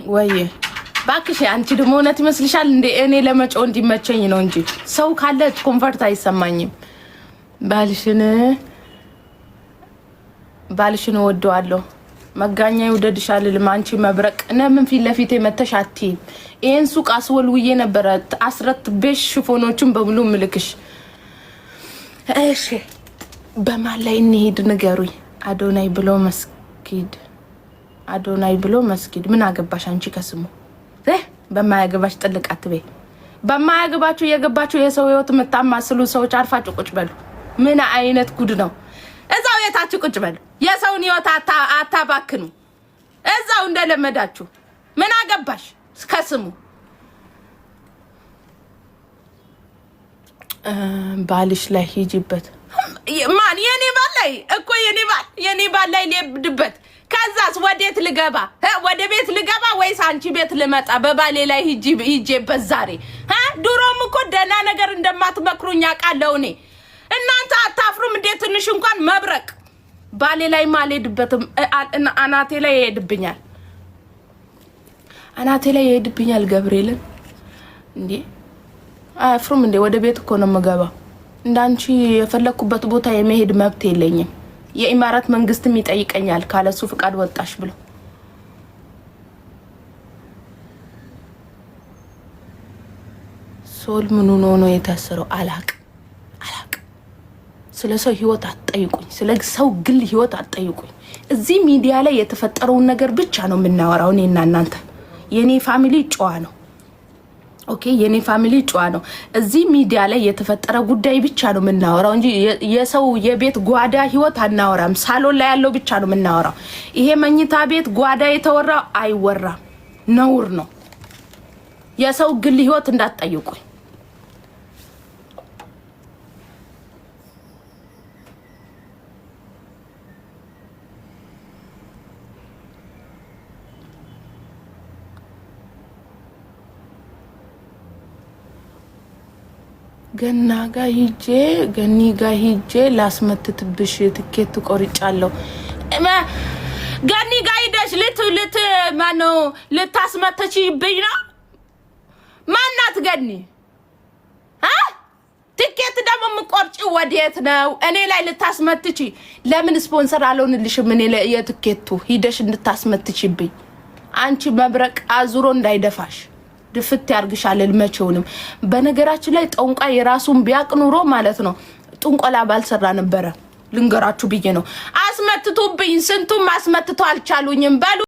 ወይ ባክሽ አንቺ ደሞ እውነት ይመስልሻል እንዴ? እኔ ለመጮህ እንዲመቸኝ ነው እንጂ ሰው ካለ ኮምፎርት አይሰማኝም። ባልሽን ወደዋለሁ መጋኛ ይወደድሻል ለማንቺ መብረቅ ነምን ፊት ለፊት መተሽ አትይም። ይሄን ሱቅ አስወልውዬ ነበር አስረት ቤሽ ሽፎኖችን በሙሉ ምልክሽ። እሺ በማን ላይ እንሄድ ንገሩኝ። አዶናይ ብሎ መስጊድ ምን አገባሽ አንቺ ከስሙ በማያገባሽ ጥልቅ አትበይ። በማያገባችሁ የገባችሁ የሰው ህይወት መታማስሉ ሰዎች አርፋችሁ ቁጭ በሉ። ምን አይነት ጉድ ነው? እዛው የታችሁ ቁጭ በሉ። የሰውን ህይወት አታባክኑ። እዛው እንደለመዳችሁ ምን አገባሽ ከስሙ። ባልሽ ላይ ሂጂበት። ማን የኔ ባል ላይ እኮ የኔ ባል ላይ ሊብድበት። ከዛስ ወዴት ልገባ? ወደ ቤት ልገባ ወይስ አንቺ ቤት ልመጣ? በባሌ ላይ ሂጂበት ዛሬ። ድሮም እኮ ደህና ነገር እንደማትመክሩኝ አውቃለሁ እኔ። እናንተ አታፍሩም እንዴ? ትንሽ እንኳን መብረቅ ባሌ ላይ ማልሄድበትም አናቴ ላይ ይሄድብኛል። ገብርኤልን እንዴ አፍሩም እንዴ? ወደ ቤት እኮ ነው የምገባ። እንዳንቺ የፈለኩበት ቦታ የመሄድ መብት የለኝም። የኢማራት መንግስትም ይጠይቀኛል ካለሱ ፍቃድ ወጣሽ ብሎ። ሶል ምኑ ነው የታሰረው? አላቅ ስለ ሰው ህይወት አትጠይቁኝ። ስለ ሰው ግል ህይወት አትጠይቁኝ። እዚህ ሚዲያ ላይ የተፈጠረውን ነገር ብቻ ነው የምናወራው እኔና እናንተ። የኔ ፋሚሊ ጨዋ ነው። ኦኬ የኔ ፋሚሊ ጨዋ ነው። እዚህ ሚዲያ ላይ የተፈጠረ ጉዳይ ብቻ ነው የምናወራው እንጂ የሰው የቤት ጓዳ ህይወት አናወራም። ሳሎን ላይ ያለው ብቻ ነው የምናወራው። ይሄ መኝታ ቤት ጓዳ የተወራው አይወራም፣ ነውር ነው። የሰው ግል ህይወት እንዳትጠይቁኝ። ገኒ ጋ ሂጄ ላስመትትብሽ ትኬት ቆርጫለሁ። ገኒ ጋ ሂደሽ ማነው ልታስመትችብኝ ነው? ማናት ገኒ? ትኬት ደግሞ የምቆርጪ ወዴት ነው? እኔ ላይ ልታስመትቺ? ለምን ስፖንሰር አልሆንልሽም? እኔ የትኬቱ ሂደሽ እንድታስመትችብኝ። አንቺ መብረቅ አዙሮ እንዳይደፋሽ ድፍት ያርግሻል ልመቸውንም። በነገራችን ላይ ጠንቋ የራሱን ቢያቅ ኑሮ ማለት ነው ጥንቆላ ባልሰራ ነበረ። ልንገራችሁ ብዬ ነው። አስመትቱብኝ። ስንቱም አስመትቶ አልቻሉኝም በሉ።